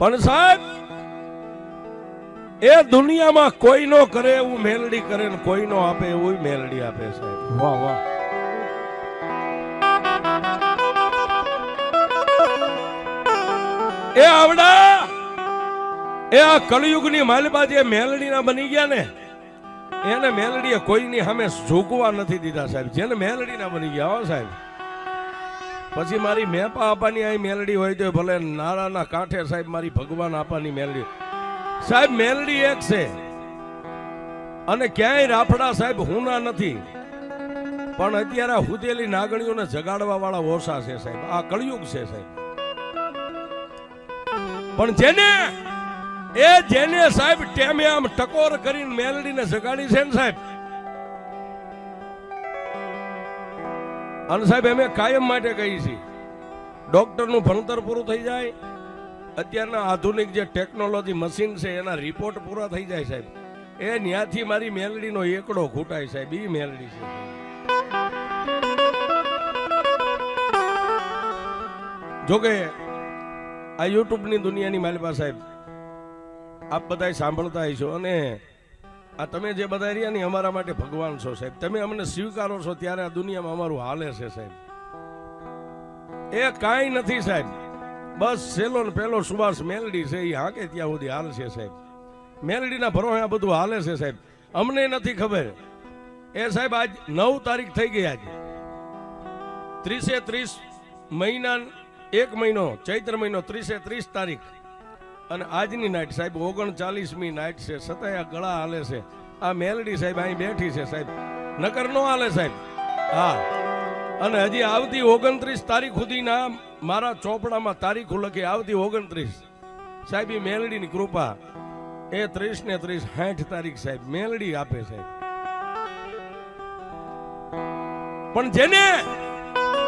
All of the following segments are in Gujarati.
પણ સાહેબ એ દુનિયામાં કોઈ નો કરે એવું મેલડી કરે ને કોઈ નો આપે એવું મેલડી આપે સાહેબ. વાહ વાહ. એ આવડા એ આ કળિયુગની માલબા જે મેલડીના બની ગયા ને એને મેલડીએ કોઈની સામે ઝૂકવા નથી દીધા સાહેબ. જેને મેલડીના બની ગયા હો સાહેબ. પછી મારી મેપા આપાની આ મેલડી હોય તો ભલે નાળાના કાંઠે સાહેબ મારી ભગવાન આપાની મેલડી સાહેબ. મેલડી એક છે અને ક્યાંય રાફડા સાહેબ હુના નથી. પણ અત્યારે હુદેલી નાગણીઓને જગાડવા વાળા ઓછા છે સાહેબ. આ કળિયુગ છે સાહેબ. પણ જેને સાહેબ ટેમે આમ ટકોર કરીને મેલડીને જગાડી છે ને સાહેબ. અને સાહેબ અમે કાયમ માટે કહી છીએ ડોક્ટરનું ભણતર પૂરું થઈ જાય, અત્યારના આધુનિક જે ટેકનોલોજી મશીન છે એના રિપોર્ટ પૂરા થઈ જાય સાહેબ, એ ન્યાથી મારી મેલડીનો એકડો ખૂટાય સાહેબ. ઈ મેલડી છે. જોકે આ યુટ્યુબની દુનિયાની મારી પાસે સાહેબ આપ બધા સાંભળતા હશો અને આ તમે જે બધા રહ્યા ને અમારા માટે ભગવાન છો સાહેબ. તમે અમને સ્વીકારો છો ત્યારે આ દુનિયામાં અમારું હાલે છે સાહેબ. એ કાંઈ નથી સાહેબ. બસ સેલો ને પેલો સુભાષ મેલડી છે એ હાકે ત્યાં સુધી હાલ છે સાહેબ. મેલડીના ભરોસે આ બધું હાલે છે સાહેબ. અમને નથી ખબર. એ સાહેબ આજ 9 તારીખ થઈ ગઈ. આજે 30 મહિના 1 મહિનો ચૈત્ર મહિનો 30 તારીખ અને આજની નાઈટ સાહેબ 39મી નાઈટ છે. છતાંય આ ગળા હાલે છે. આ મેલડી સાહેબ અહીં બેઠી છે સાહેબ. નકર નો હાલે સાહેબ. હા, અને હજી આવતી 29 તારીખ સુધીના મારા ચોપડામાં તારીખો લખી. આવતી 29 સાહેબ એ મેલડીની કૃપા. એ 30 ને 30 60 તારીખ સાહેબ મેલડી આપે સાહેબ. પણ જેને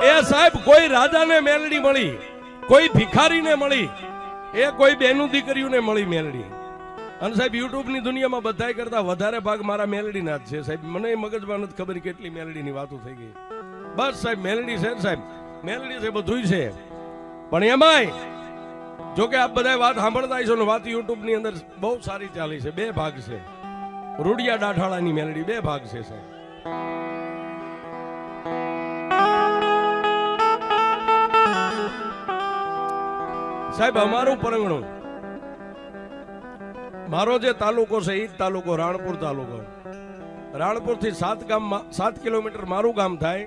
એ સાહેબ કોઈ રાજાને મેલડી મળી, કોઈ ભિખારીને મળી, એ કોઈ બેનું દીકરીઓને મળી મેલડી. અને સાહેબ યુટ્યુબની દુનિયામાં બધાય કરતા વધારે ભાગ મારા મેલડીના જ છે સાહેબ. મને મગજમાં નથી ખબર કેટલી મેલડીની વાતો થઈ ગઈ. બસ સાહેબ મેલડી છે સાહેબ. મેલડી છે બધું છે. પણ એમાંય જોકે આપ બધા વાત સાંભળતા હશો ને વાત યુટ્યુબની અંદર બહુ સારી ચાલી છે. 2 ભાગ છે. રૂડિયા ડાઠાળાની મેલડી 2 ભાગ છે સાહેબ. સાહેબ અમારું પરંગણું, મારો જે તાલુકો છે એ જ તાલુકો રાણપુર તાલુકો. રાણપુર થી 7 કિલોમીટર મારું ગામ થાય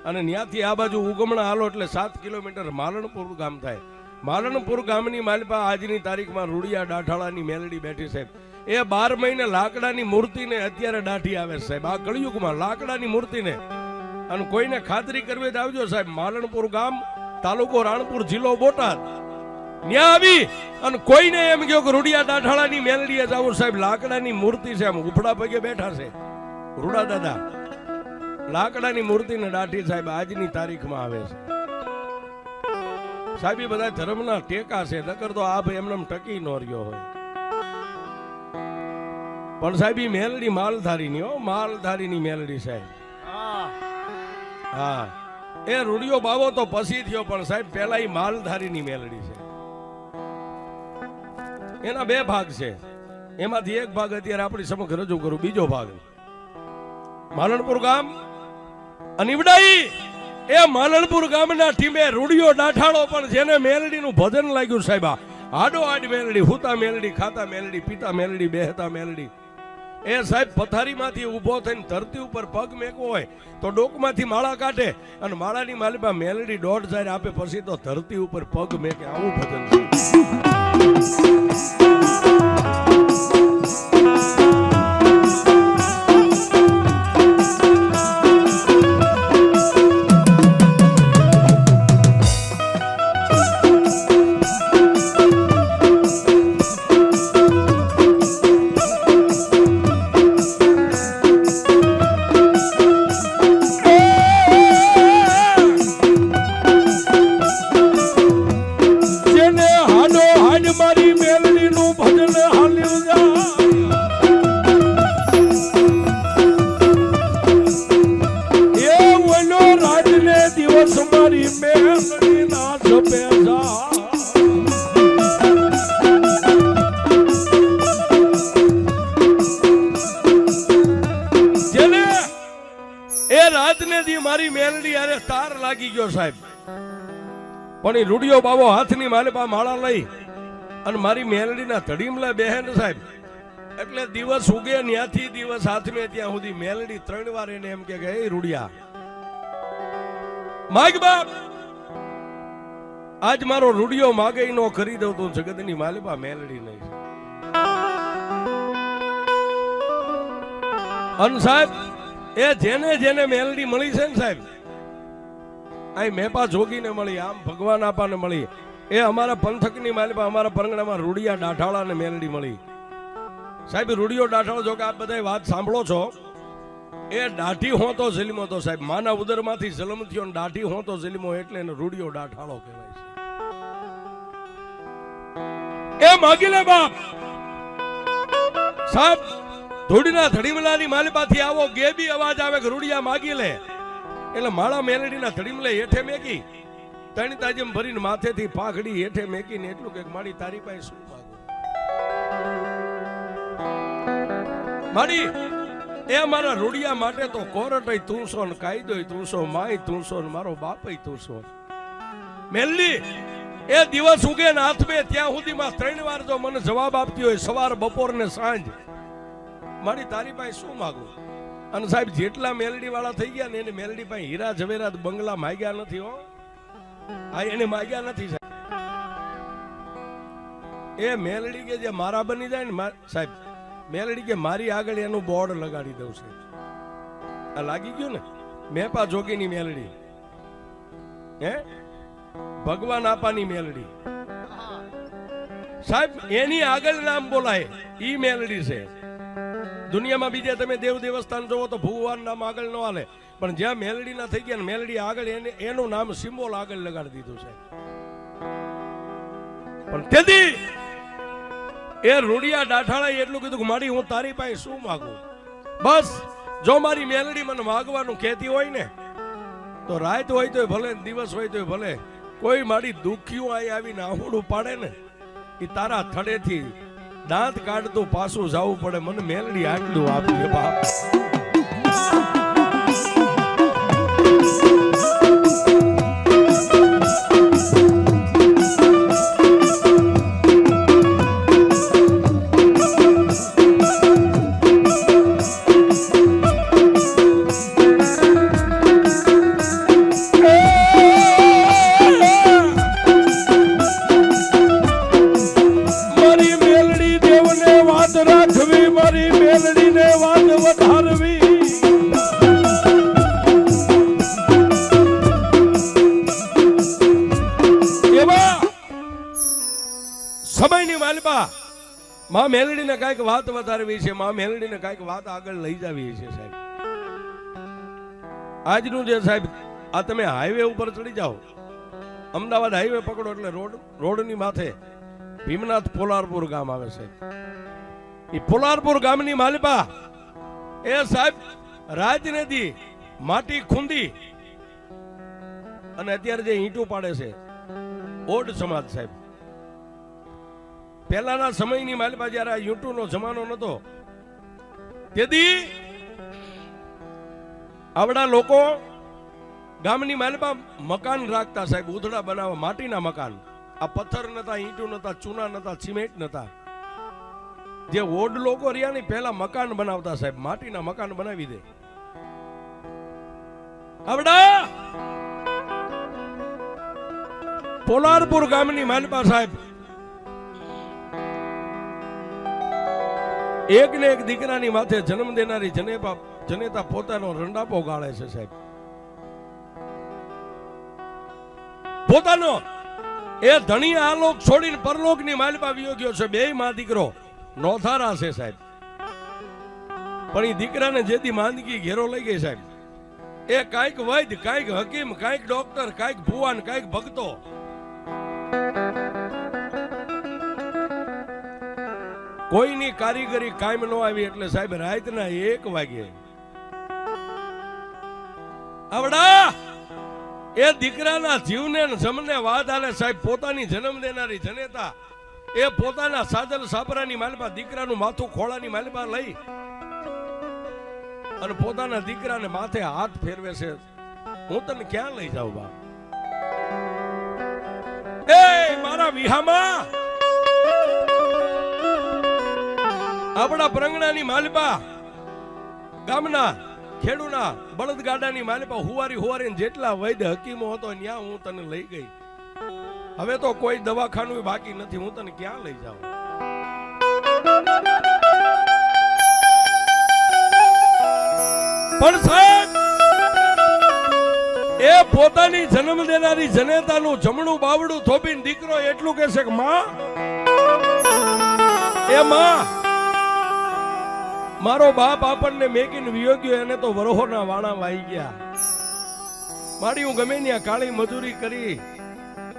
અને ત્યાંથી આ બાજુ ઉગમણા હાલો એટલે 7 કિલોમીટર માલણપુર ગામ થાય. માલણપુર ગામની માલપા આજની તારીખમાં રૂડિયા ડાઠાળાની મેલડી બેઠી સાહેબ. એ 12 મહિને લાકડાની મૂર્તિને અત્યારે દાઢી આવે છે સાહેબ. આ કળિયુગમાં લાકડાની મૂર્તિને. અને કોઈને ખાતરી કરવી જ આવજો સાહેબ. માલણપુર ગામ, તાલુકો રાણપુર, જિલ્લો બોટાદ. ન્યા આવી અને કોઈને એમ કહ્યું કે રૂડિયા ડાઠાળાની મેલડીએ જાવું સાહેબ. લાકડાની મૂર્તિ છે, આમ ઉપડા પગે બેઠા છે રૂડા દાદા. લાકડાની મૂર્તિને દાઢી સાહેબ આજની તારીખમાં આવે છે સાહેબ. એ બધા ધર્મના ટેકા છે, નકર તો આ ભાઈ એમને ટકી ન રહ્યો હોય. પણ સાહેબ એ મેલડી માલધારીની હો, માલધારીની મેલડી સાહેબ. હા, એ રૂડિયો બાવો તો પછી થયો પણ સાહેબ પેલા એ માલધારીની મેલડી છે. એના 2 ભાગ છે. એમાંથી એક ભાગ અત્યારે આપણી સમક્ષ રજૂ કરું. બીજો ભાગ માલણપુર ગામ અને ઈવડાઈ. એ માલણપુર ગામના ટીમે રૂડિયો ડાઠાળો પણ જેને મેલડીનું ભજન લાગ્યું સાહેબ. આડો આડ મેલડી, હુતા મેલડી, ખાતા મેલડી, પીતા મેલડી, બેહતા મેલડી. એ સાહેબ પથારીમાંથી ઊભો થઈને ધરતી ઉપર પગ મેકવો હોય તો ડોકમાંથી માળા કાઢે અને માળાની માલિપા મેલડી 1.5 આપે પછી તો ધરતી ઉપર પગ મેકે. આવું ભજન છે. જેને લાગી ગયો સાહેબ, પણ એ રૂડિયો બાવો હાથની માલિપા માળા લઈ અને મારી મેલડીના ધડીમલા બેહે ને સાહેબ, એટલે દિવસ ઉગે ન્યાથી દિવસ હાથમે ત્યાં સુધી મેલડી 3 વાર એને એમ કે એ રૂડિયા માગ બાપ, આજ મારો રૂડિયો માગે નો કરી દઉં તો જગતની માલિપા મેલડી નહીં. અને સાહેબ એ જેને જેને મેલડી મળી છે ને સાહેબ, આ મેપા જોગીને મળી, આમ ભગવાન આપાને મળી, એ અમારા પંથકની માલિપા અમારા પરંગણામાં રૂડિયા ડાઠાળાને મેલડી મળી. સાહેબ રૂડિયો ડાઠાળો, જો કે આપ બધા વાત સાંભળો છો, એ દાઢી હોતો જલિમો તો સાહેબ, માના ઉદરમાંથી જન્મ થયો ને દાઢી હોતો જલિમો, એટલે એને રૂડિયો ડાઠાળો કહેવાય છે. એ માગી લે બાપ સાહેબ, ધૂળના ધડીમલાની માલિપાથી આવો ગેબી અવાજ આવે કે રૂડિયા માગી લે, એટલે માળા મેલડીના ધડીમલે હેઠે મેકી, 3 તાજમ ભરીને માથેથી પાઘડી હેઠે મેકીને એટલું કે માડી તારી પાસે શું માગું માડી, એ મારા રૂડિયા માટે તો કોરટય તું છો ને કાયદોય તું છો, માય તું છો ને મારો બાપય તું છો. મેલડી એ દિવસ ઉગે ને હાથમે ત્યાં સુધીમાં 3 વાર જો મને જવાબ આપતી હોય, સવાર બપોર ને સાંજ, મારી તારી પાસે શું માગું. અને સાહેબ જેટલા મેલડી વાળા થઈ ગયા ને એને મેલડી પાસે હીરા ઝવેરાત બંગલા માગ્યા નથી હો, આ એને માગ્યા નથી સાહેબ. એ મેલડી કે જે મારા બની જાય ને સાહેબ, મેલડી કે મારી આગળ એનું બોર્ડ લગાડી દઉં છે. આ લાગી ગયું ને, મેપા જોગીની મેલડી, હે ભગવાન આપાની મેલડી સાહેબ, એની આગળ નામ બોલાય ઈ મેલડી છે. દુનિયામાં બીજા તમે દેવ દેવસ્થાન જોવો તો ભગવાન નામ આગળ ન હાલે, પણ જ્યાં મેલડી ના થઈ ગયા મેલડી આગળ એનું નામ સિમ્બોલ આગળ લગાડી દીધું છે. પણ તેથી એ રૂડિયા ડાઠાળા એટલું કીધું કે મારી હું તારી પાસે શું માગું. બસ જો મારી મેલડી મને માગવાનું કહેતી હોય ને, તો રાત હોય તો ભલે, દિવસ હોય તો ભલે, કોઈ મારી દુખ્યું આવીને આહુડું પાડે ને, એ તારા થડેથી દાંત કાઢતું પાછું જવું પડે. મને મેલડી આટલું આપજે બાપ. સમયની માલિપા માં મેલડીને કઈક વાત વધારવી છે, માં મેલડીને કઈક વાત આગળ લઈ જવી છે સાહેબ. આજનું જે સાહેબ આ તમે હાઈવે ઉપર ચડી જાઓ, અમદાવાદ હાઈવે પકડો એટલે રોડની માથે ભીમનાથ પોલારપુર ગામ આવે છે. એ પોલારપુર ગામની માલિપા એ સાહેબ રાજનદી માટી ખૂંદી અને અત્યારે જે ઈંટું પાડે છે ઓડ સમાજ સાહેબ. પહેલાના સમયની માલિપા જયારે આ યુટ્યુબ નો જમાનો નતો, તેથી આવડા લોકો ગામની માલિપા મકાન રાખતા સાહેબ, ઉધડા બનાવવા, માટીના મકાન. આ પથ્થર નતા, ઈંટું નતા, ચૂના નતા, સિમેન્ટ નતા. જે ઓડ લોકો રહ્યા ને પહેલા મકાન બનાવતા સાહેબ, માટીના મકાન બનાવી દે. આવડા પોલારપુર ગામની માલિપા સાહેબ એક ને એક દીકરાની માથે જન્મ દેનારી જનેતા પોતાનો રંડાપો ગાળે છે સાહેબ. પોતાનો એ ધણી આલોક છોડીને પરલોકની માલિપા વિયો ગયો છે. 2 માં દીકરો નોથારા છે સાહેબ. પણ એ દીકરાને જેથી માંદગી ઘેરો લઈ ગઈ સાહેબ, એ કાંઈક વૈદ, કાંઈક હકીમ, કાંઈક ડોક્ટર, કાંઈક ભુવાન, કાંઈક ભક્તો, કોઈની કારીગરી કાયમ ન આવી એટલે સાહેબ રાતના 1 વાગે આવડા એ દીકરાના જીવને જમને વાત આલે સાહેબ. પોતાની જન્મ દેનારી જનેતા એ પોતાના સાજલ સાપરાની માલિપા દીકરાનું માથું ખોળાની માલિપા લઈ અને પોતાના દીકરાને માથે હાથ ફેરવે છે. હું તને ક્યાં લઈ જાઉં બાપ? એ મારા વિહામાં આપણા પ્રંગણાની માલિપા, ગામના ખેડૂના બળદગાડાની માલિપા હુવારી જેટલા વૈદ્ય હકીમો હતો ત્યાં હું તને લઈ ગઈ. હવે તો કોઈ દવાખાનું બાકી નથી, હું તને ક્યાં લઈ જાઉં? પણ સાહેબ એ પોતાની જન્મ દેનારી જનેતાનું જમણું બાવડું થોપીને દીકરો એટલું કહેશે કે માં, એ માં, મારો બાપ આપણને મેકીને વિયોગ્યો, એને તો વરોહોના વાણા વાઈ ગયા. મારી હું ગમે ત્યાં કાળી મજૂરી કરી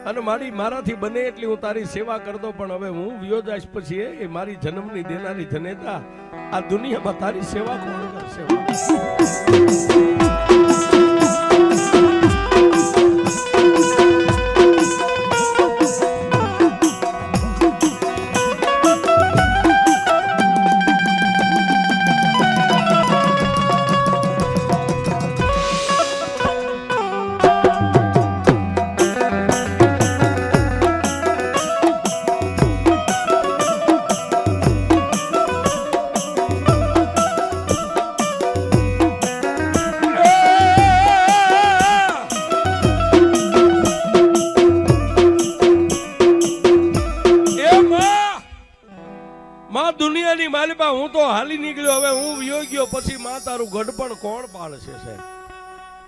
અને મારાથી બને એટલી હું તારી સેવા કરતો, પણ હવે હું વિયો જઈશ પછી એ મારી જન્મની દેનારી જનેતા આ દુનિયામાં તારી સેવા કોણ કરશે? દુનિયાની માલિપા હું તો હાલી નીકળ્યો, હવે હું વિયો ગયો પછી માં તારું ગઢપણ કોણ પાળશે સાહેબ?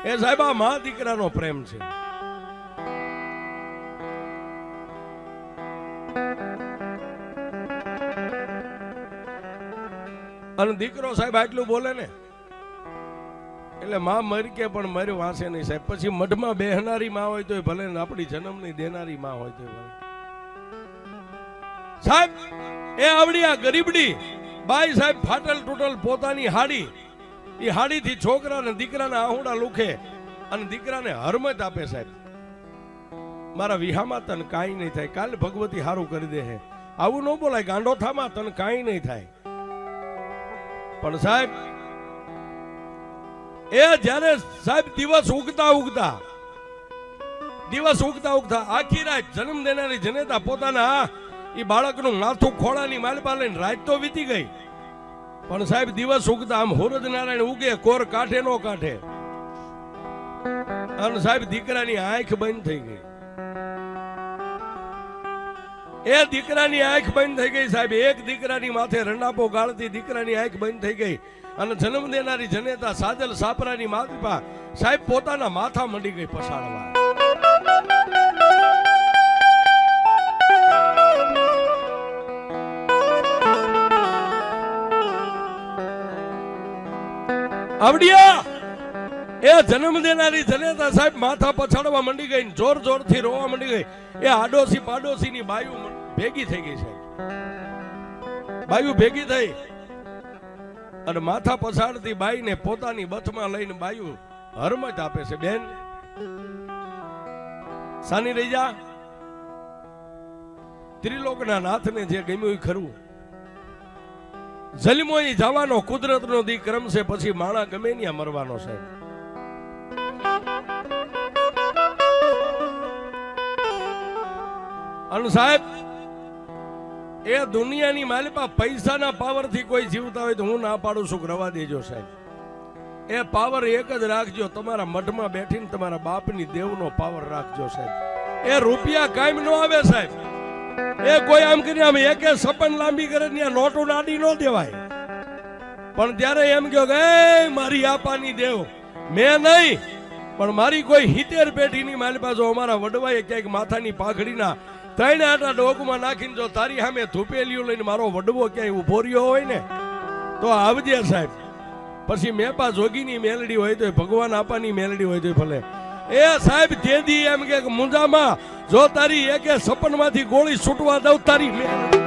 એ સાહેબ આ માં દીકરાનો પ્રેમ છે. અને દીકરો સાહેબ આટલું બોલે ને એટલે માં મરી કે પણ મર્યો વાંસે નહીં સાહેબ. પછી મઢમાં બેહનારી માં હોય તો ભલે, આપણી જન્મની દેનારી માં હોય તો ભલે સાહેબ. એ આવડી આ ગરીબડી બાઈ સાહેબ ફાટલ તૂટલ પોતાની હાડી, એ હાડીથી છોકરાને દીકરાના આહુડા લુખે અને દીકરાને હરમત આપે સાહેબ. મારા વિહામાં તને કાંઈ નહીં થાય, કાલે ભગવતી હારું કરી દે. આવું ન બોલાય, ગાંડો થામાં તને કાંઈ નહીં થાય. પણ સાહેબ એ જ્યારે સાહેબ દિવસ ઉગતા ઉગતા આખી રાત જન્મ દેનારી જનેતા પોતાના એ બાળકનું માથું ખોળાની માલપા લઈને રાત તો વીતી ગઈ, પણ સાહેબ દિવસ ઉગતા આમ હોરજ નારાયણ ઉગે, કોર કાઠે નો કાઠે, અને સાહેબ દીકરાની આંખ બંધ થઈ ગઈ. એ દીકરાની આંખ બંધ થઈ ગઈ સાહેબ. એક દીકરાની માથે રંડાપો ગાળતી દીકરાની આંખ બંધ થઈ ગઈ અને જન્મ દેનારી જનેતા સાજલ સાપરાની માલપા સાહેબ પોતાના માથા મંડી ગઈ પસાડવા. આવડિયા એ જન્મ દેનારી જનેતા સાહેબ માથા પછાડવા મંડી ગઈ, જોર જોરથી રોવા મંડી ગઈ. એ આડોશી પાડોશી ની બાયુ ભેગી થઈ ગઈ સાહેબ. બાયુ ભેગી થઈ અને માથા પછાડતી બાઈ ને પોતાની બથમાં લઈને બાયુ હરમત આપે છે. બેન સાની રહી જા, ત્રિલોકના નાથને જે ગમ્યું એ ખરું. જલમો જવાનો કુદરતનો દી ક્રમ છે, પછી માણા ગમે ત્યાં મરવાનો સાહેબ. અને સાહેબ એ દુનિયાની માલિપા પૈસાના પાવરથી કોઈ જીવતા હોય તો હું ના પાડું છું, રવા દેજો સાહેબ. એ પાવર એક જ રાખજો, તમારા મઠમાં બેઠીને તમારા બાપની દેવનો પાવર રાખજો સાહેબ. એ રૂપિયા કાયમ નો આવે સાહેબ. એ કોઈ આમ કરીને આમ એકે સપન લાંબી કરે ત્યાં નોટો નાડી ન દેવાય, પણ ત્યારે એમ કહો કે મારી આપાની દેવ મેં નહીં, પણ મારી કોઈ 70 પેઢીની મારી પાસે અમારા વડવાએ ક્યાંક માથાની પાઘડીના 3 આટા ડોકમાં નાખીને જો તારી સામે ધૂપેલીઓ લઈને મારો વડવો ક્યાંય ઉભો રહ્યો હોય ને તો આવજે સાહેબ. પછી મેપા જોગીની મેલડી હોય તો ભગવાન આપાની મેલડી હોય તો ભલે. એ સાહેબ તેદી એમ કે મુંજામાં જો તારી એકે સપનમાંથી ગોળી છૂટવા દઉં તારી મેલડી.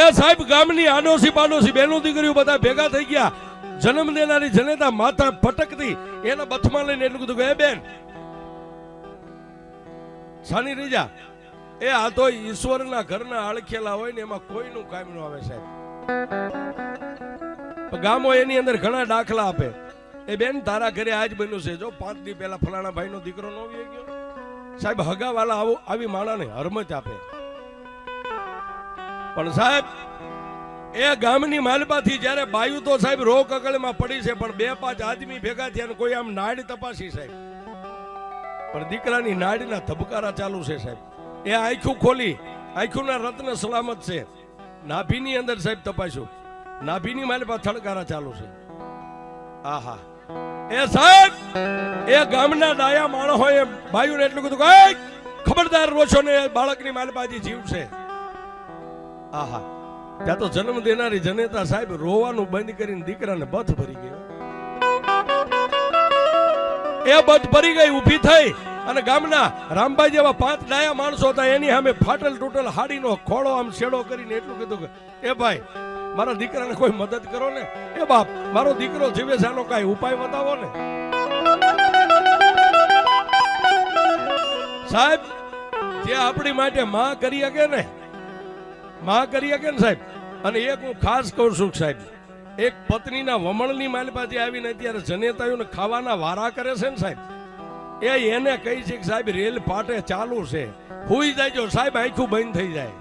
એ સાહેબ ગામની આડોશી પાડોશી બહેનો દીકરીઓ બધા ભેગા થઈ ગયા. જન્મ દેનારી જનેતા માથા પટકતી એના બથમાં લઈને એટલું કીધું કે એ બેન સાની રહી જા. એ આ તો ઈશ્વરના ઘરના આળખેલા હોય ને એમાં કોઈનું કામ ન આવે સાહેબ. ગામો એની અંદર ઘણા દાખલા આપે. એ બેન તારા ઘરે આજ બન્યું છે, જો 5 દી પહેલા ફલાણા ભાઈનો દીકરો ન આવી ગયો. સાહેબ હગાવાલા આવી માણાને હરમત આપે. પણ સાહેબ એ ગામની માલપાથી જ્યારે બાયુ તો સાહેબ રોગ અકળમાં પડી છે, પણ 2-5 આદમી ભેગા થયા ને કોઈ આમ નાડ તપાસી સાહેબ, પણ દીકરાની નાડીના ધબકારા ચાલુ છે સાહેબ. એ આંખું ખોલી, આંખુના રત્ન સલામત છે. નાભીની અંદર સાહેબ તપાસ્યું, નાભીની માલપા થડકારા ચાલુ છે. આહા એ સાહેબ એ ગામના ડાયા માણસોએ બાયુને એટલું કીધું કે ખબરદાર રોશો ને બાળકની માલપાજી જીવ છે. આહા ત્યાં તો જન્મ દેનારી જનેતા સાહેબ રોવાનું બંધ કરીને દીકરાને બથ ભરી ગયો. એ બથ ભરી ગઈ, ઊભી થઈ અને ગામના રામભાઈ જેવા 5 ડાયા માણસો હતા એની સામે ફાટલ તૂટલ હાડીનો ખોળો આમ શેડો કરીને એટલું કીધું કે એ ભાઈ મારા દીકરાને કોઈ મદદ કરો ને. એ બાપ મારો દીકરો જીવે છે, આનો કઈ ઉપાય બતાવો ને. સાહેબ જે આપણી માટે માં કરી શકે ને, માં કરી શકે ને સાહેબ. અને એક હું ખાસ કહું છું સાહેબ, એક પત્નીના વમણની માલપાથી આવીને અત્યારે જનેતાઓને ખાવાના વારા કરે છે ને સાહેબ, એને કહી છે કે સાહેબ રેલ પાટે ચાલુ છે, હુઈ જાય સાહેબ, આંખું બંધ થઈ જાય.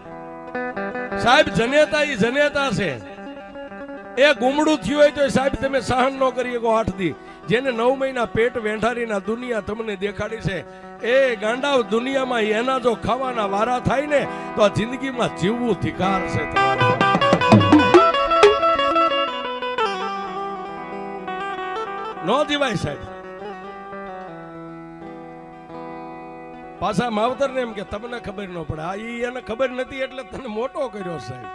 સાહેબ જનેતા એ જનેતા છે. એ ગુમડું થયું હોય તો સાહેબ તમે સહન ન કરી શકો 8 દી. જેને 9 મહિના પેટ વેંઢારીના દુનિયા તમને દેખાડી છે, એ ગાંડાવ દુનિયામાં એના જો ખાવાના વારા થાય ને તો આ જિંદગીમાં જીવવું ધિકાર છે. નો જીવાય સાહેબ. પાછા માવતર ને એમ કે તમને ખબર ન પડે. આ એને ખબર નથી એટલે તને મોટો કર્યો સાહેબ.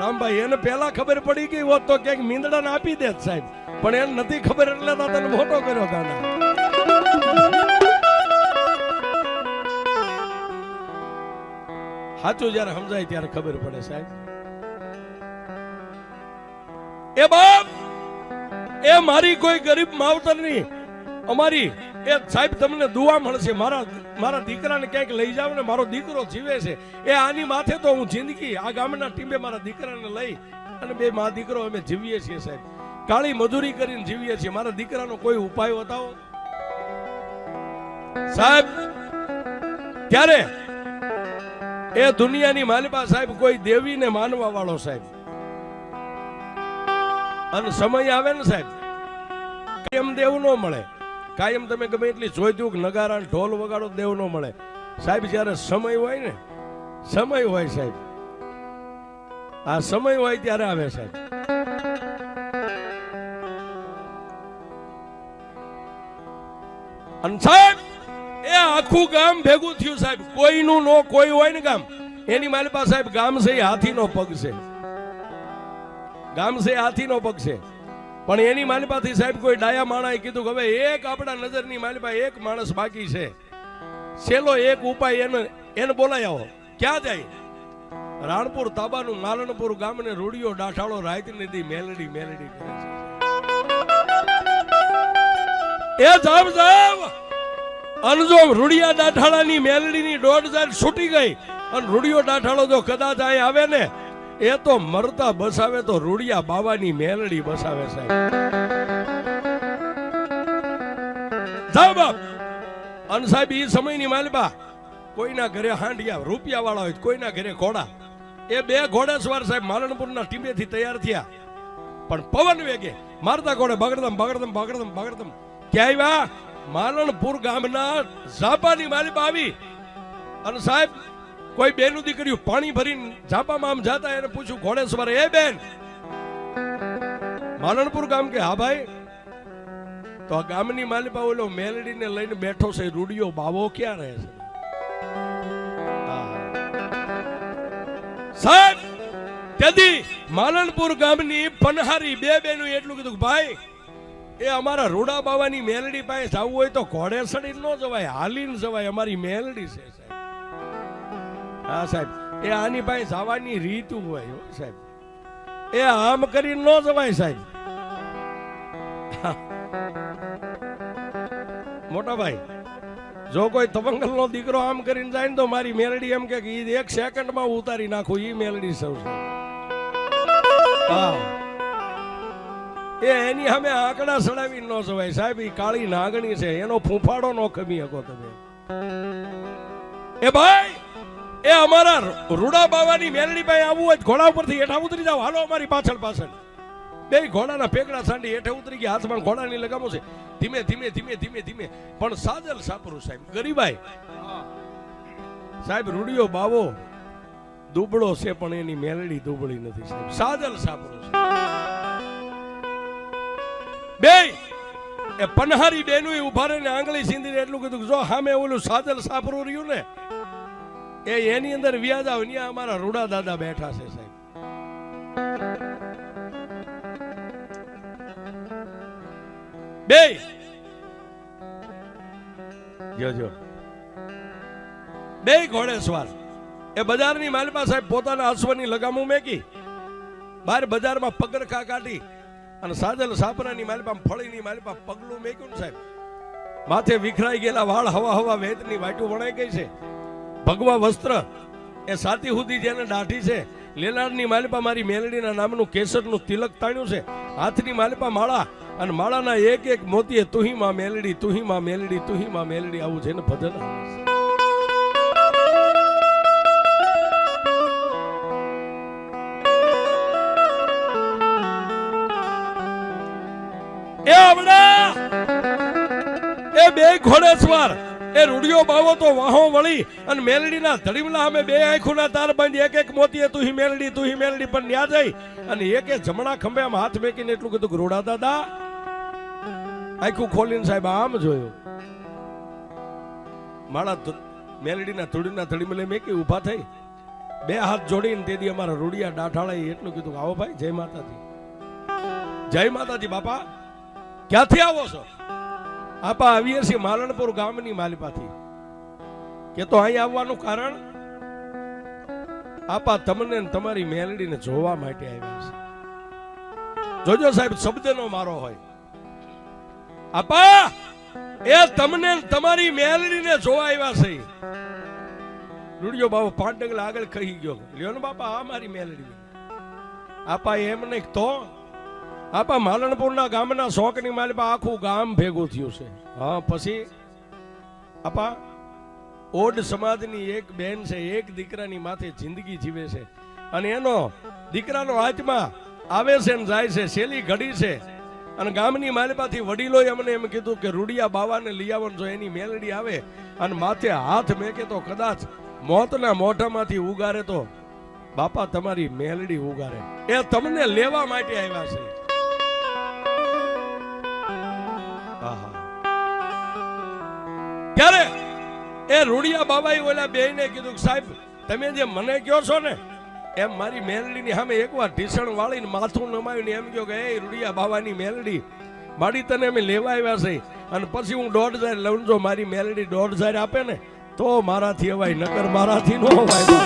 રામભાઈ એને પેલા ખબર પડી ગઈ હોત તો ક્યાંક મીંદડાને આપી દે સાહેબ, પણ એને નથી ખબર એટલે તને મોટો કર્યો. ગાના સાચું જયારે સમજાય ત્યારે ખબર પડે સાહેબ. એ બાપ એ મારી કોઈ ગરીબ માવતરની અમારી એ સાહેબ તમને દુઆ મળશે. મારા દીકરાને ક્યાંક લઈ જાવ ને, મારો દીકરો જીવે છે. એ આની માથે તો હું જિંદગી આ ગામના ટીમે મારા દીકરાને લઈ અને 2 મા દીકરો અમે જીવીએ છીએ સાહેબ. કાળી મજૂરી કરીને જીવીએ છીએ. મારા દીકરાનો કોઈ ઉપાય બતાવો સાહેબ. ત્યારે એ દુનિયાની માલિકા સાહેબ કોઈ દેવીને માનવા વાળો સાહેબ, અને સમય આવે ને સાહેબ કાયમ દેવ ન મળે. કાયમ તમે ગમે એટલી જોઈ દઉં કે નગારા ઢોલ વગાડો દેવ ન મળે સાહેબ. જયારે સમય હોય ને, સમય હોય સાહેબ, આ સમય હોય ત્યારે આવે સાહેબ. અને સાહેબ એ આખું ગામ ભેગું થયું સાહેબ. કોઈનું નો કોઈ હોય ને ગામ, એની માલિકા સાહેબ ગામ છે હાથીનો પગ છે. ગામ છે હાથીનો પગ છે. પણ એની માલિપાથી સાહેબ કોઈ ડાયા માણાએ કીધું કે હવે એક આપણા નજરની માલિપા એક માણસ બાકી છે, છેલ્લો એક ઉપાય એને બોલાય આવો. ક્યાં જાય? રાણપુર તાબાનું માલણપુર ગામને રૂડિયો ડાઠાળો રાયતની દી મેલડી મેલડી કરે છે. એ જાવ જાવ અનજો રૂડિયા ડાઠાળાની મેલડીની દોડ જાય છૂટી ગઈ અને રૂડિયો ડાઠાળો જો કદાચ અહીં આવે ને, એ તો મરતા બસાવે તો રૂડિયા બાવાની મેલડી બસાવે સાહેબ. જાવ બાપ. અને સાહેબ એ સમયની માલિબા કોઈના ઘરે હાંડિયા રૂપિયા વાળા હોય, કોઈના ઘરે ઘોડા. એ 2 ઘોડેસવાર સાહેબ માલણપુરના ટીમેથી તૈયાર થયા, પણ પવન વેગે મારતા ઘોડે બગડદમ બગડદમ બગડદમ બગડદમ ક્યાં આવ્યા? માલણપુર ગામના ઝાપાની માલિબા આવી. અને સાહેબ કોઈ બેનું દીકરીઓ પાણી ભરીને ઝાપામાં આમ જાતા, એને પૂછ્યું ઘોડેસવારે, એ બેન માલણપુર ગામ કે? હા ભાઈ. તો આ ગામની માલિપા ઓલો મેલડીને લઈને બેઠો છે, રૂડિયો બાવો ક્યાં રહે છે સાહેબ? તેથી માલણપુર ગામની પનહારી 2 બેનું એટલું કીધું, ભાઈ એ અમારા રૂડા બાવાની મેલડી પાસે જવું હોય તો ઘોડે સડી ન જવાય, હાલીને જવાય, અમારી મેલડી છે સાહેબ. હા સાહેબ એ આની પાસે જવાની રીત હોય હો સાહેબ. એ આમ કરીને ન જવાય સાહેબ. મોટા ભાઈ, જો કોઈ તવંગલ નો દીકરો આમ કરીને જાય ને તો મારી મેલડી એમ કે એક સેકન્ડમાં ઉતારી નાખું ઈ મેલડી સૌ છે. હા, એ એની સામે આંકડા સડાવી ન જવાય સાહેબ. ઈ કાળી નાગણી છે, એનો ફૂંફાડો નો ખમી શકો તમે. એ ભાઈ, એ અમારા રૂડા બાવાની મેલડી પાસે આવવું હોય ઘોડા ઉપરથી હેઠા ઉતરી જાવ. હાલો અમારી પાછળ પાછળ. બે ઘોડાના પેગડા સાંડી હેઠે ઉતરી ગયા, હાથમાં ઘોડાની લગામો છે. ધીમે ધીમે ધીમે ધીમે ધીમે પણ સાજલ સાપરું સાહેબ. ગરીબાઈ સાહેબ, રૂડિયો બાવો દુબળો છે પણ એની મેલડી દુબળી નથી સાહેબ. સાજલ સાપરું છે. બે એ પનહારી બેનું ઉભા રહીને આંગળી સીંધીને એટલું કીધું, જો સામે ઓલું સાજલ સાપરું રહ્યું ને એની અંદર વ્યાજ આવે. ત્યાં અમારા રૂડા દાદા બેઠા છે સાહેબ. બે જો બે ઘોડેસવાર એ બજારની માલપા સાહેબ પોતાના અશ્વની લગામું મેકી બહાર બજારમાં પગરખા કાઢી અને સાજલ સાપરાની માલપા ફળીની માલપા પગલું મેક્યું ને સાહેબ. માથે વિખરાઈ ગયેલા વાળ હવા હવા વેતની વાટું વણાઈ ગઈ છે. ભગવા વસ્ત્ર એ સાતી સુધી જેને દાઢી છે. લેલાડની માલપા મારી મેલડીના નામનું કેસરનું તિલક તાણ્યું છે. હાથની માલપા માળા અને માળાના એક એક મોતીએ તુહી માં મેલડી, તુહી માં મેલડી, તુહી માં મેલડી આવું છે ને ભજન. એ આવડા એ બે ઘોડેસવાર એ રૂડિયો બાવો તો વાહો વળી અને મેલડીના ધડીમલા અમે બે આંખોના તાર બાંધી એક એક મોતીએ તુહી મેલડી, તુહી મેલડી પણ ન્યા જઈ અને એક જમણા ખંભે આમ હાથ મેકીને એટલું કીધું કે રૂડા દાદા. આખું ખોલીને સાહેબ આમ જોયું. માળા મેલડીના ધૂળીના ધડીમલે મેકી ઊભા થઈ બે હાથ જોડીને તેથી અમારા રૂડિયા ડાઠાળા એટલું કીધું, આવો ભાઈ, જય માતાજી. જય માતાજી બાપા. ક્યાંથી આવો છો? આપા આવીએ છીએ માલણપુર ગામની માલિપાથી. કે તો અહીં આવવાનું કારણ? આપા તમને તમારી મેલડીને જોવા માટે આવ્યા છે. જોજો સાહેબ, શબ્દનો મારો હોય. આપા એ તમને તમારી મેલડીને જોવા આવ્યા છે. રૂડિયો બાબુ 5 ડગલા આગળ કહી ગયો, લ્યો ને બાપા આ મારી મેલડી. આપા એમ નહીં તો આપા માલણપુરના ગામના શોકની માલિપા આખું ગામ ભેગું થયું છે. હા, પછી આપા ઓડ સમાજની એક બેન છે, એક દીકરાની માથે જિંદગી જીવે છે અને એનો દીકરાનો હાથમાં આવે છે ને જાય છે. છેલ્લી ઘડી છે અને ગામની માલિપાથી વડીલોએ અમને એમ કીધું કે રૂડિયા બાવાને લઈ આવવાનું. જો એની મેલડી આવે અને માથે હાથ મેકે તો કદાચ મોતના મોઢામાંથી ઉગારે તો બાપા તમારી મેલડી ઉગારે. એ તમને લેવા માટે આવ્યા છે. ત્યારે એ રૂડિયા બાબાએ ઓલા બેયને કીધું, સાહેબ તમે જે મને કહો છો ને એમ મારી મેલડીની સામે એકવાર ઢીસણ વાળીને માથું નમાવીને એમ કહો કે એ રૂડિયા બાવાની મેલડી મારી તને અમે લેવા આવ્યા છે અને પછી હું 1.5 લઉં. જો મારી મેલડી 1.5 આપે ને તો મારાથી અવાય, નકર મારાથી ન અવાય.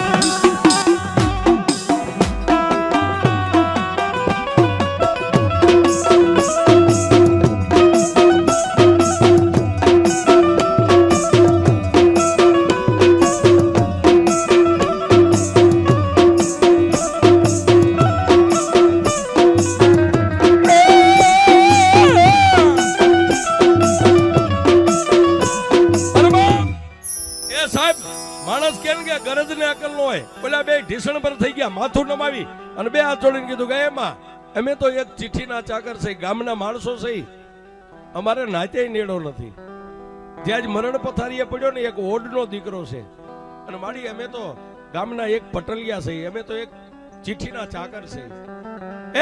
ઢીસણ પર થઈ ગયા, માથું નમાવી અને બે હાથ જોડીને કીધું કે એમાં અમે તો એક ચિઠ્ઠીના ચાકર છે, ગામના માણસો છે, અમારે નાતે નેડો નથી. જ્યાં જ મરણ પથારીએ પડ્યો ને એક ઓડનો દીકરો છે અને મારી અમે તો ગામના એક પટલિયા છે, અમે તો એક ચિઠ્ઠીના ચાકર છે.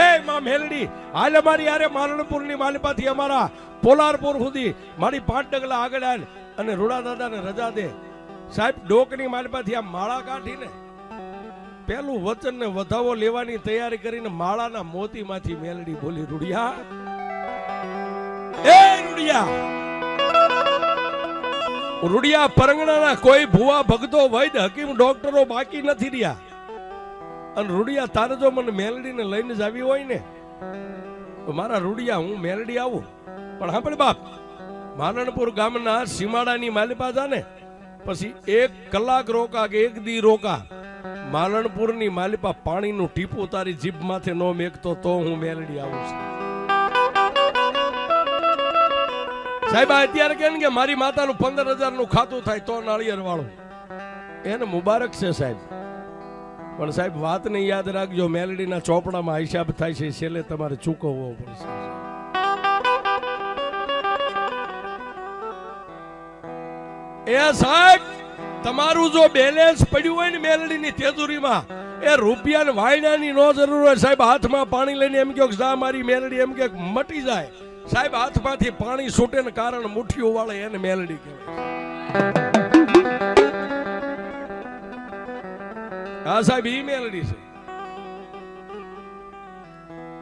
એ માં મેલડી હાલ અમારી યારે માલણપુરની માલિપાથી અમારા પોલારપુર સુધી મારી 5 ડગલા આગળ આલ અને રૂડા દાદાને રજા દે. સાહેબ ડોકની માલિપાથી આ માળા કાઢીને પેલું વચન ને વધાવો લેવાની તૈયારી કરીને માળાના મોતી માંથી મેલડી બોલી, રૂડિયા એ રૂડિયા રૂડિયા પરંગણાના કોઈ ભુવા ભગતો વૈદ હકીમ ડોક્ટરો બાકી નથી રહ્યા. અને રૂડિયા તારે જો મને મેલડીને લઈને જ આવી હોય ને તો મારા રૂડિયા હું મેલડી આવું. પણ હા પણ બાપ, માલણપુર ગામના સીમાડાની માલિપા જા ને પછી 1 કલાક રોકા કે 1 દી રોકા, માલણપુરની માલિપા પાણીનું ટીપું તારી જીભ માથે નો મેકતો તો હું મેલડી આવું છું. સાહેબ અત્યારે કે મારી માતાનું 15,000 નું ખાતું થાય તો નાળિયેર વાળું, એને મુબારક છે સાહેબ. પણ સાહેબ વાતને યાદ રાખજો, મેલડીના ચોપડામાં હિસાબ થાય છે, છેલ્લે તમારે ચૂકવવો પડશે. એ સાહેબ તમારું જો બેલેન્સ પડ્યું હોય ને મેલડીની તેજુરીમાં, એ રૂપિયા વાયણાની નો જરૂર હોય સાહેબ. હાથમાં પાણી લઈને એમ કહો જા મારી મેલડી, એમ કે મટી જાય સાહેબ. હાથમાંથી પાણી છૂટે ને કારણ મુઠ્ઠીઓ વાળે એને મેલડી કહેવાય. હા સાહેબ ઈ મેલડી છે.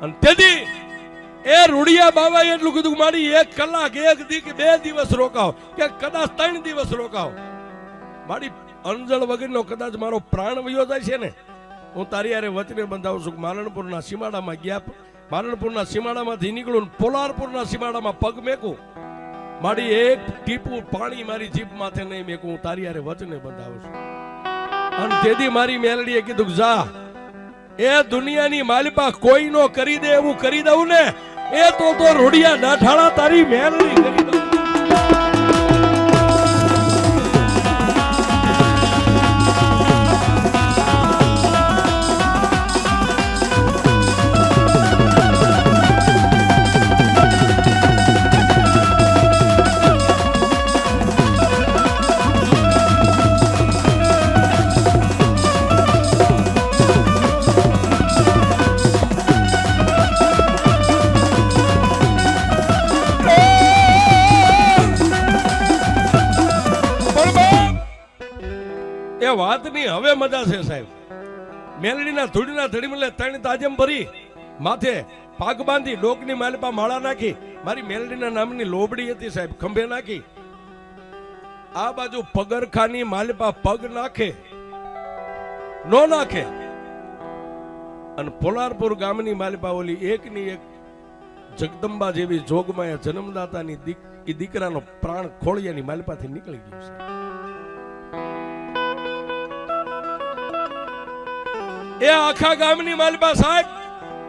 અને તેથી એ રૂડિયા બાબાએ એટલું કીધું મારી 1 કલાક 1 દી કે 2 દિવસ રોકાવ કે કદાચ 3 દિવસ રોકાવ, મારી અંજળ વગરનો કદાચ મારો પ્રાણ વયો જાય છે ને, હું તારી યારે વચને બંધાવું છું. માલણપુરના સીમાડામાં ગયા, માલણપુરના સીમાડામાંથી નીકળું પોલારપુરના સીમાડામાં પગ મેકું, મારી 1 ટીપું પાણી મારી જીભ માથે નહીં મેકું, હું તારી યારે વચને બંધાવું છું. અને તેથી મારી મેલડીએ કીધું જા, એ દુનિયાની માલિપા કોઈ નો કરી દે એવું કરી દઉં ને, એ તો રૂડિયા દાઠાળા તારી મેલડી કરી દઉં. વાતની હવે મજા છે સાહેબ. મેલડીના ધૂળના ધડીમલે 3 તાજમ ભરી, માથે પાગ બાંધી, ડોકની માલિપા માળા નાખી, મારી મેલડીના નામની લોબડી હતી સાહેબ, ખંભે નાખી. આ બાજુ પગરખાની માલિપા પગ નાખે નો નાખે, અને પોલારપુર ગામની માલિપા ઓલી એકની એક જગદંબા જેવી જોગમાયા જન્મદાતાની દીકરાનો પ્રાણ ખોળિયાની માલિપાથી નીકળી ગયો છે. એ આખા ગામની માલિપા સાહેબ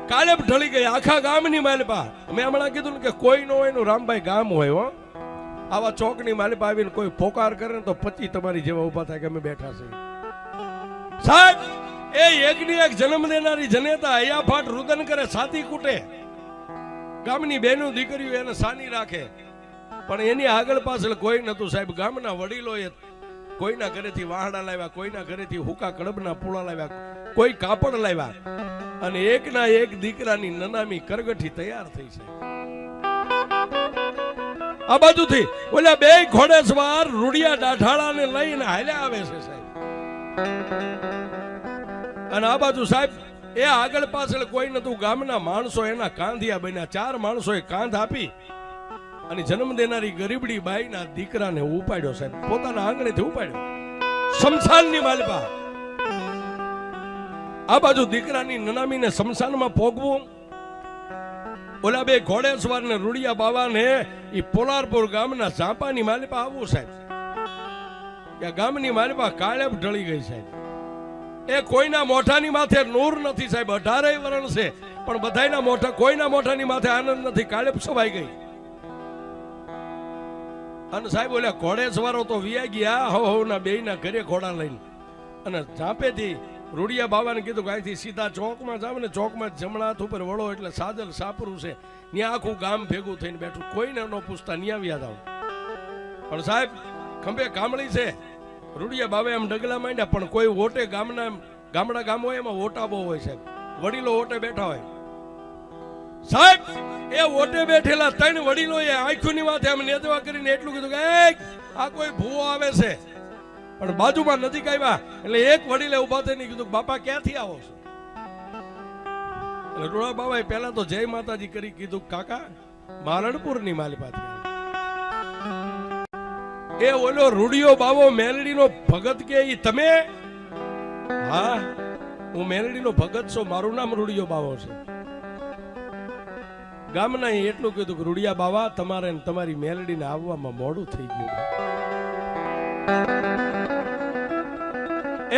કાલે ઢળી ગઈ, આખા ગામની માલિપા. મેં હમણાં કીધું ને કે કોઈ નો હોય નું રામભાઈ ગામ હોય હો. આવા ચોકની માલિપા આવીને કોઈ પોકાર કરે ને તો 25 તમારી જેવા ઉભા થાય કે અમે બેઠા છે સાહેબ. એ એકની એક જન્મ દેનારી જનેતા હૈયાફાટ રુદન કરે, છાતી કૂટે, ગામની બહેનો દીકરીઓ એને સાની રાખે, પણ એની આગળ પાછળ કોઈ નતું સાહેબ. ગામના વડીલોએ કોઈના ઘરેથી વાહડા લાવ્યા, કોઈના ઘરેથી હુકા કડબના પૂળા લાવ્યા, કોઈ કાપડ લાવ્યા, અને એકના એક દીકરાની નનામી કરગઠી તૈયાર થઈ છે. આ બાજુથી ઓલા 2 ઘોડેસવાર રૂડિયા દાઠાળાને લઈને હાલ્યા આવે છે સાહેબ. અને આ બાજુ સાહેબ એ આગળ પાછળ કોઈ નતું. ગામના માણસો એના કાંધિયા બન્યા. 4 માણસોએ કાંધ આપી અને જન્મ દેનારી ગરીબડી બાઈના દીકરાને ઉપાડ્યો સાહેબ, પોતાના આંગણેથી ઉપાડ્યો. શમશાનની માલિપા. આ બાજુ દીકરાની નનામીને શમશાનમાં પોગવું, ઓલા 2 ઘોડેસવાર ને રૂડિયા બાવાને ઈ પોલારપુર ગામના ઝાંપાની માલિપા આવવું સાહેબ. કે ગામની માલિપા કાળે ઢળી ગઈ સાહેબ. એ કોઈના મોઢાની માથે નૂર નથી સાહેબ. 18 વરણ છે પણ બધાયના મોઢા, કોઈના મોઢાની માથે આનંદ નથી. કાળે સવાઈ ગઈ. અને સાહેબ ઓલા ઘોડેસવારો તો વિયા ગયા હવના 2ના ઘરે ઘોડા લઈને. અને ઝાંપેથી રૂડિયા બાબાને કીધું કે અહીંથી સીધા ચોકમાં જાવ ને, ચોકમાં જમણા હાથ ઉપર વળો એટલે સાજલ સાપરું છે, ત્યાં આખું ગામ ભેગું થઈને બેઠું, કોઈને ન પૂછતા ન્યા વ્યા જાવ. પણ સાહેબ ખંભે કામળી છે. રૂડિયા બાબા એમ ડગલા માંડ્યા, પણ કોઈ ઓટે ગામડા ગામ હોય એમાં ઓટા બહુ હોય સાહેબ. વડીલો ઓટે બેઠા હોય સાહેબ. એ ઓટે બેઠેલા 3 વડીલોએ આંખોની માથે આમ નેદવા કરીને એટલું કીધું કે આ કોઈ ભૂવો આવે છે. પણ બાજુમાં નજીક આવ્યા એટલે એક વડીલે ઉભા થઈને કીધું બાપા ક્યાંથી આવો છો? એટલે રૂડા બાબાએ પહેલા તો જય માતાજી કરી, કીધું કાકા માલણપુરની માલિપાથી. એ ઓલો રૂડિયો બાવો મેલડીનો ભગત કે ઈ તમે? હા, હું મેલડીનો ભગત છું, મારું નામ રૂડિયો બાવો છે. ગામના એટલું કીધું કે રૂડિયા બાવા, તમારે તમારી મેલડીને આવવામાં મોડું થઈ ગયું.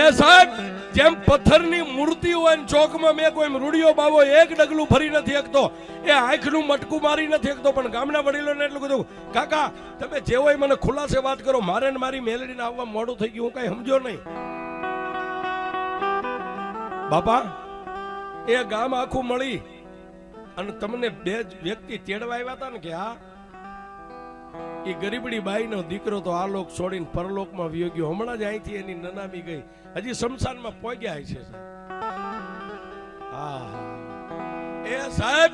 એ સાહેબ, જેમ પથ્થરની મૂર્તિ હોય ને ચોકમાં મેં કોઈ રૂડિયો બાવો એક ડગલું ફરી નથી શકતો, એ આંખનું મટકું મારી નથી શકતો, પણ ગામના વડીલોને એટલું કીધું, કાકા તમે જે હોય મને ખુલાસે વાત કરો, મારે ને મારી મેલડીને આવવા મોડું થઈ ગયું, હું કઈ સમજો નહીં. બાપા, એ ગામ આખું મળી અને તમને બે વ્યક્તિ તેડવા આવ્યા હતા ને કે હા, એ ગરીબડી બાઈનો દીકરો તો આ લોક છોડીને પરલોકમાં વયો ગયો, હમણાં જ અહીંથી એની નનામી ગઈ, હજી શમશાનમાં પહોંચ્યા છે. એ સાહેબ,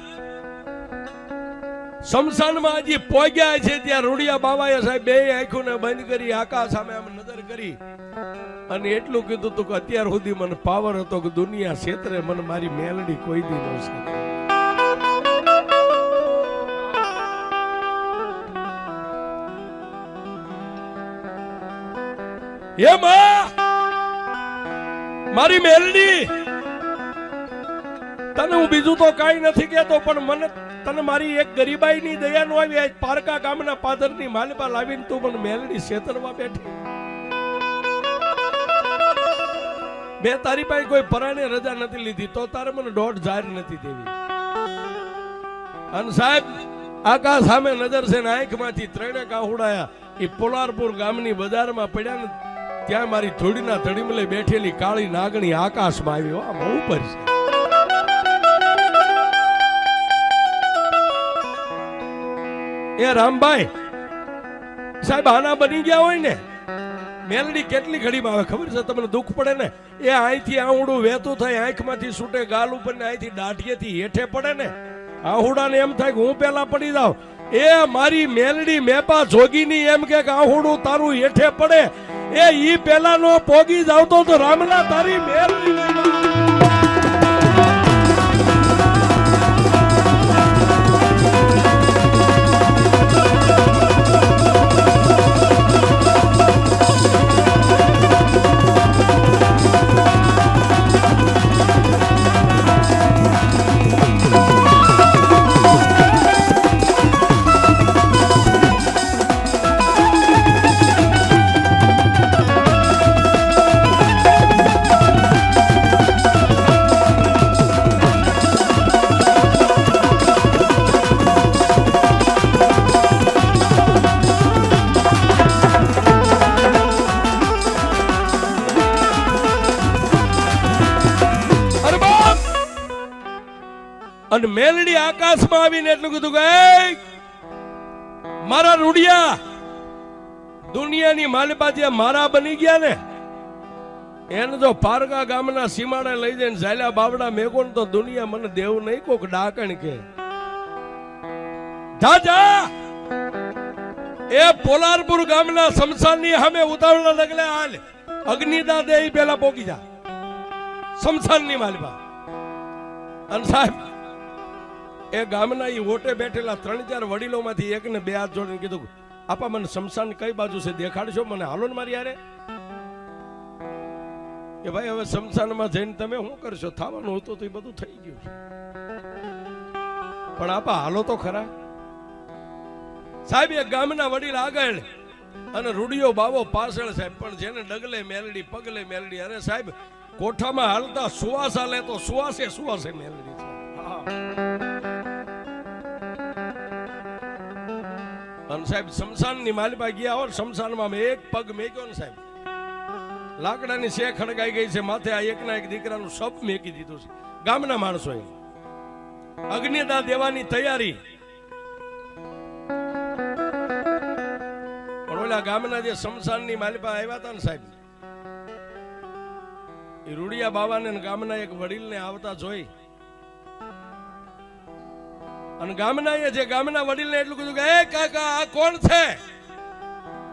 શમશાનમાં હજી પહોંચ્યા છે ત્યાં રૂડિયા બાવાએ સાહેબ બે આંખોને બંધ કરી આકાશ સામે આમ નજર કરી અને એટલું કીધું હતું કે અત્યાર સુધી મને પાવર હતો કે દુનિયા ક્ષેત્રે મને મારી મેલડી કોઈ દી ન શકે. હે માં, મારી મેલડી, તને હું બીજું તો કઈ નથી કહેતો, પણ મને તને મારી એક ગરીબાઈ ની દયા નો આવી. પારકા ગામના પાદરની માલપા લાવીને તું મને મેલડી છેતરવા બેઠી. મેં તારી પાસે કોઈ પરાણે રજા નથી લીધી તો તારે મને દોઢ જાહેર નથી દેવી. અને સાહેબ, આકાશ સામે નજર છે ને આંખમાંથી ત્રણે કાહુડાયા એ પોલારપુર ગામની બજારમાં પડ્યા ને ત્યાં મારી ધૂળીના ધડીમલે બેઠેલી કાળી નાગણી આકાશમાં આવી. આમ ઉપર છે. એ રામભાઈ સાહેબ, આના બની ગયા હોય ને, મેલડી કેટલી ઘડીમાં આવે ખબર છે તમને? દુઃખ પડે ને, એ અહીંથી આહુડું વહેતું થાય, આંખમાંથી છૂટે ગાલ ઉપર ને અહીંથી દાઢીએથી હેઠે પડે ને, આહુડાને એમ થાય કે હું પેલા પડી જાઉં. એ મારી મેલડી મેપા જોગીની એમ કે આહુડું તારું હેઠે પડે, એ ઈ પેલા નો પોગી જાવતો તો રામલા તારી મેલડી. અને મેલડી આકાશમાં આવીને એટલું કીધું કે મારા રૂડિયા, દુનિયાની માલપા જે મારા બની ગયા ને, એને જો પારકા ગામના સીમાડે લઈ જઈને ઝાલ્યા બાવડા મેકો ને તો દુનિયા મને દેવ નહીં કોક ડાકણ કે. જા એ પોલારપુર ગામના શમશાનની સામે ઉતાવળના ડગલે હાલ, અગ્નિદા દે પેલા પોકી જા શમશાનની માલપા. અને સાહેબ, એ ગામના ઈ ઓટે બેઠેલા 3-4 વડીલોમાંથી એકને 2 હાથ જોડીને કીધું, આપા મને શમશાન કઈ બાજુ છે દેખાડશો મને, હાલો ને મારી યારે. કે ભાઈ હવે શમશાનમાં જઈને તમે શું કરશો, થવાનું હતું તો એ બધું થઈ ગયું છે, પણ આપા હાલો તો ખરા. સાહેબ, એ ગામના વડીલ આગળ અને રૂડિયો બાવો પાછળ સાહેબ, પણ જેને ડગલે મેલડી પગલે મેલડી. અરે સાહેબ, કોઠામાં હાલતા સુવાસ હાલે તો સુવાસે મેલડી છે. અને સાહેબ, શમશાનની માલપા ગયા હોય, શમશાનમાં એક પગ મેક્યો ને સાહેબ, લાકડાની શે ખડકાઈ ગઈ છે, માથે આ એકના એક દીકરાનું શબ મેકી દીધું છે. ગામના માણસોએ અગ્નિદા દેવાની તૈયારી. પણ ઓલા ગામના જે શમશાનની માલપા આવ્યા હતા ને સાહેબ, એ રૂડિયા બાવાને ગામના એક વડીલને આવતા જોઈ અને ગામના વડીલને એટલું કીધું કે એ કાકા, આ કોણ છે?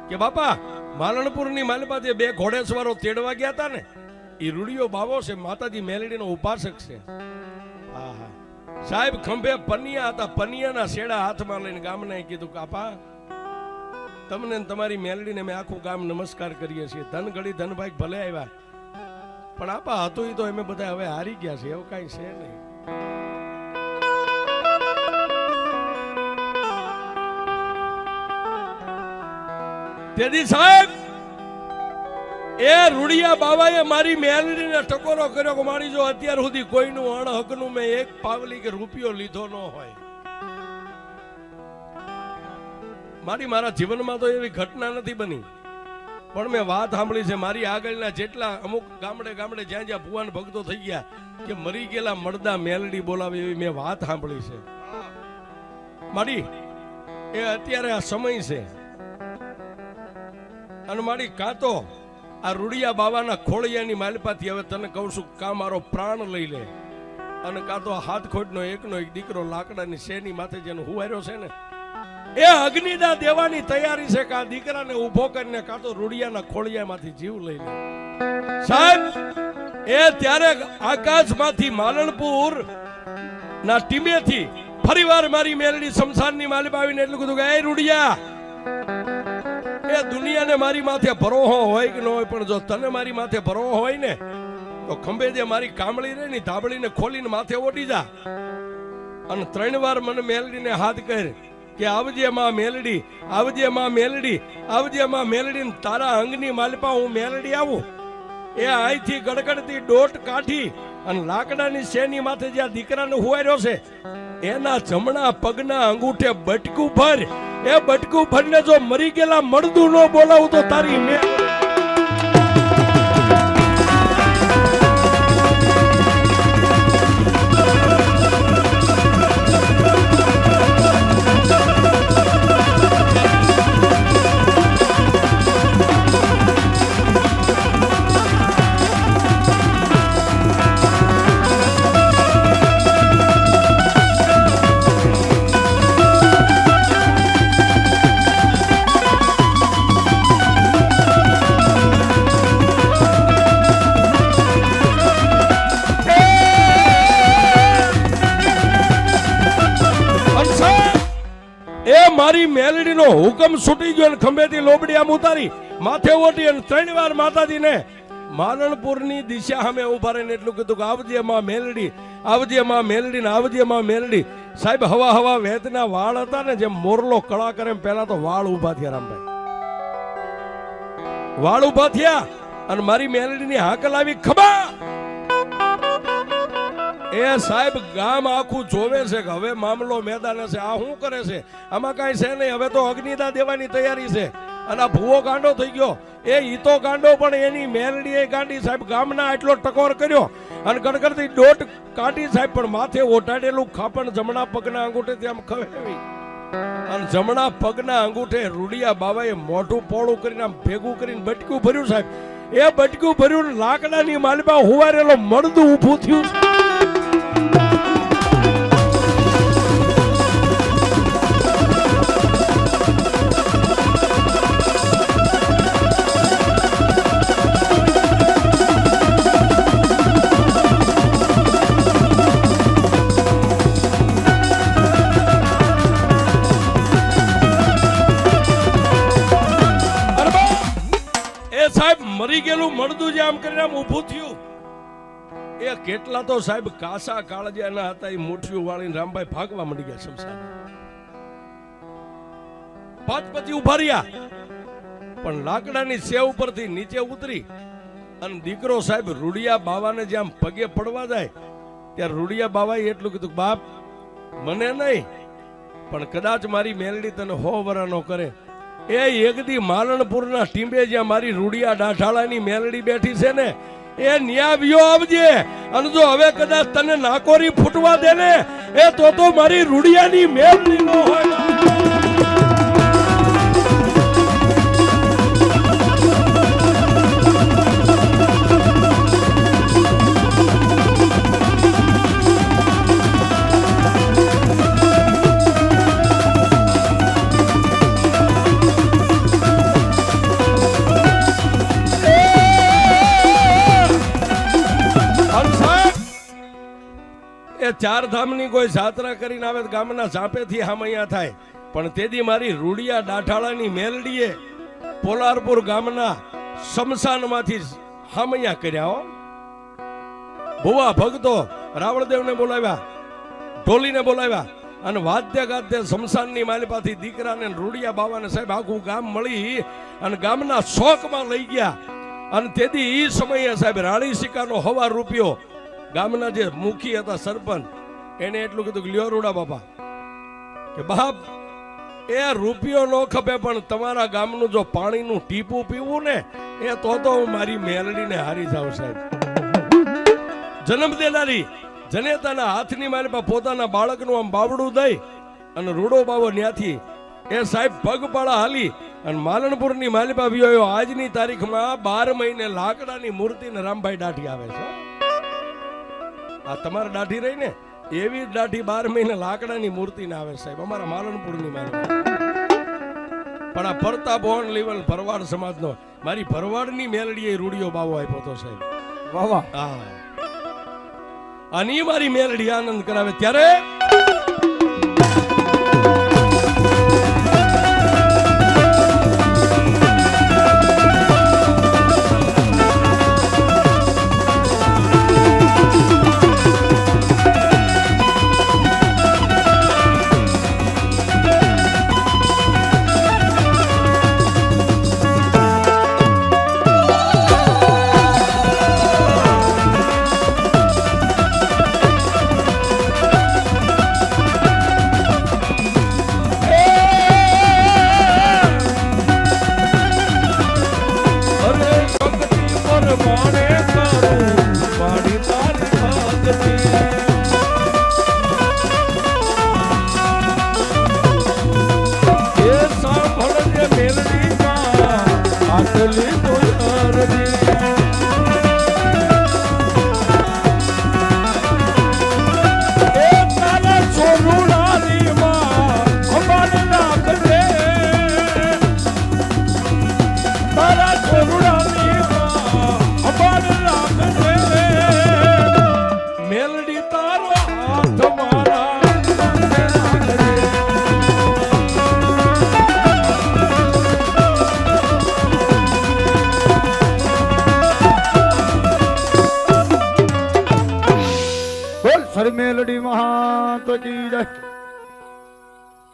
કે બાપા, માલણપુરની માલપા જે 2 ઘોડેસવારો તેડવા ગયા હતા ને, એ રૂડિયો બાવો છે, માતાજી મેલડીનો ઉપાસક છે. સાહેબ, ખંભે પનિયા હતા, પનિયાના શેડા હાથમાં લઈને ગામનાએ કીધું કે આપા, તમને ને તમારી મેલડીને મેં આખું ગામ નમસ્કાર કરીએ છીએ. ધન ઘડી ધનભાઈ ભલે આવ્યા, પણ આપા હતું ઈ તો અમે બધા હવે હારી ગયા છે, એવું કઈ છે નહીં. તેથી સાહેબ એ રૂડિયા બાવાએ મારી મેલડીને ટકોરો કર્યો કે મારી જો અત્યાર સુધી કોઈનું અણહકનું મેં એક પાવલી કે રૂપિયો લીધો ન હોય. મારા જીવનમાં તો એવી ઘટના નથી બની, પણ મેં વાત સાંભળી છે. મારી આગળના જેટલા અમુક ગામડે જ્યાં જ્યાં ભુવાન ભક્તો થઈ ગયા કે મરી ગયેલા મળદા મેલડી બોલાવે એવી મેં વાત સાંભળી છે. મારી એ અત્યારે આ સમય છે, અને મારી કાતો આ રૂડિયા બાવાના ખોળિયાની માલપાથી હવે તને કહું છું કા મારો પ્રાણ લઈ લે, અને કાં તો હાથ ખોટનો એકનો એક દીકરો લાકડાની શેની માથે જેનો હુવાર્યો છે ને એ અગ્નિદા દેવાની તૈયારી છે. કા દીકરાને ઉભો કરીને કાં તો રૂડિયાના ખોળિયામાંથી જીવ લઈ લે. સાહેબ એ ત્યારે આકાશમાંથી માલણપુર ના ટીમેથી ફરીવાર મારી મેલડી શમશાનની માલિક આવીને એટલું કીધું કે એ રૂડિયા, એ દુનિયાને મારી માથે ભરોહો હોય કે ન હોય, પણ જો તને મારી માથે ભરોહો હોય ને તો ખંભે જે મારી કામળી રહે ને ધાબળીને ખોલીને માથે ઓડી જા, અને 3 વાર મને મેલડીને હાથ કર કે આવજે માં મેલડી, આવજે માં મેલડી, આવજે માં મેલડી. તારા અંગની માલપા હું મેલડી આવું. એ અહીંથી ગડગડતી ડોટ કાઢી અને લાકડાની શેની માથે જ્યાં દીકરાને હુવાર્યો છે એના જમણા પગના અંગૂઠે બટકું ભર. એ બટકું ભરને જો મરી ગયેલા મળદું ન બોલાવું તો તારી મેં મારી મેલડીનો હુકમ છૂટી ગયો, ખંભેથી લોબડી આમ ઉતારી માથે ઓટી અને 3 વાર માતાજીને માલણપુરની દિશા સામે ઉભા રહીને એટલું કીધું કે આવજે માં મેલડી, આવજે માં મેલડી, આવજે માં મેલડી. સાહેબ હવા વેતના વાળ હતા ને જેમ મોરલો કળા કરે પહેલા તો વાળ ઉભા થયા. રામભાઈ વાળ ઉભા થયા અને મારી મેલડીની હાકલ આવી ખબા. એ સાહેબ ગામ આખું જોવે છે કે હવે મામલો મેદાન છે, આ શું કરે છે, આમાં કઈ છે નહીં, હવે તો અગ્નિદા દેવાની તૈયારી છે. અને આ ભૂવો ગાંડો થઈ ગયો, એ ઈતો ગાંડો પણ એની મેલડી એ ગાંડી. સાહેબ ગામના આટલો ટકોર કર્યો અને ગડગડતી ડોટ કાઢી સાહેબ, પણ માથે ઓટાડેલું ખાપણ જમણા પગના અંગૂઠે આમ ખવેવી, અને જમણા પગના અંગૂઠે રૂડિયા બાવાએ મોઢું પોળું કરીને આમ ભેગું કરીને બટકું ભર્યું. સાહેબ એ બટકું ભર્યું લાકડાની માલપા હુવારેલો મળદું ઊભું થયું. મરી ગયેલું મળદું જે આમ કરીને આમ ઊભું થયું. એ કેટલા તો સાહેબ કાસા કાળજાના હતા, એ મુઠ્ઠીઓ વાળીને રામભાઈ ભાગવા મળી ગયા શમશાન. પછી ઉભા રહ્યા, પણ લાકડાની સેવ ઉપરથી નીચે ઉતરી અને દીકરો સાહેબ રૂડિયા બાવાને જેમ પગે પડવા જાય ત્યારે રૂડિયા બાવાએ એટલું કીધું બાપ મને નહીં પણ કદાચ મારી મેલડી તને 100 વરાનો કરે. એ એકદી માલણપુરના ટીંબે જ્યાં મારી રૂડિયા ડાઠાળાની મેલડી બેઠી છે ને એ ન્યાવ્યો આવજે, અને જો હવે કદાચ તને નાકોરી ફૂટવા દે ને એ તો મારી રૂડિયાની મેલડી નો હોય. ચાર ધામની કોઈ જાત્રા કરીને આવે ગામના ઝાંપેથી હામૈયા થાય પણ તેથી મારી રૂડિયા ડાઠાળાની મેલડીએ પોલારપુર ગામના શમશાનમાંથી હામૈયા કર્યા હો. ભુવા ભક્તો રાવણદેવને બોલાવ્યા, ઢોલીને બોલાવ્યા અને વાદ્ય ગાદ્ય શમશાનની માલિપાથી દીકરાને રૂડિયા બાવાને સાહેબ આખું ગામ મળી અને ગામના શોકમાં લઈ ગયા. અને તેથી એ સમયે સાહેબ રાણી સિક્કાનો હવા રૂપિયો ગામના જે મુખી હતા સરપંચ એને એટલું કીધું કે લ્યો રૂડા બાપા કે બાપ એ રૂપિયો ન ખપે પણ તમારા ગામનું જો પાણીનું ટીપું પીવું ને એ તો હું મારી મેલડીને હારી જાઉં સાહેબ. જન્મ દેનારી જનેતાના હાથની માલિપા પોતાના બાળકનું આમ બાવડું દઈ અને રૂડો બાવો ન્યાથી એ સાહેબ પગપાળા હાલી અને માલણપુરની માલિપા વિયો આજની તારીખમાં 12 મહિને લાકડાની મૂર્તિને રામભાઈ દાઢી આવે છે. આ તમારે દાઢી રહી ને એવી દાઢી 12 મહિને લાકડાની મૂર્તિને આવે સાહેબ અમારા માલણપુરની માલિપા. પણ આ પરતાપ ઓન લેવલ ભરવાડ સમાજનો મારી ભરવાડની મેલડીએ રૂડિયો બાવો આપ્યો હતો સાહેબ. વાહ વાહ. હા અને મારી મેલડી આનંદ કરાવે ત્યારે મેલડી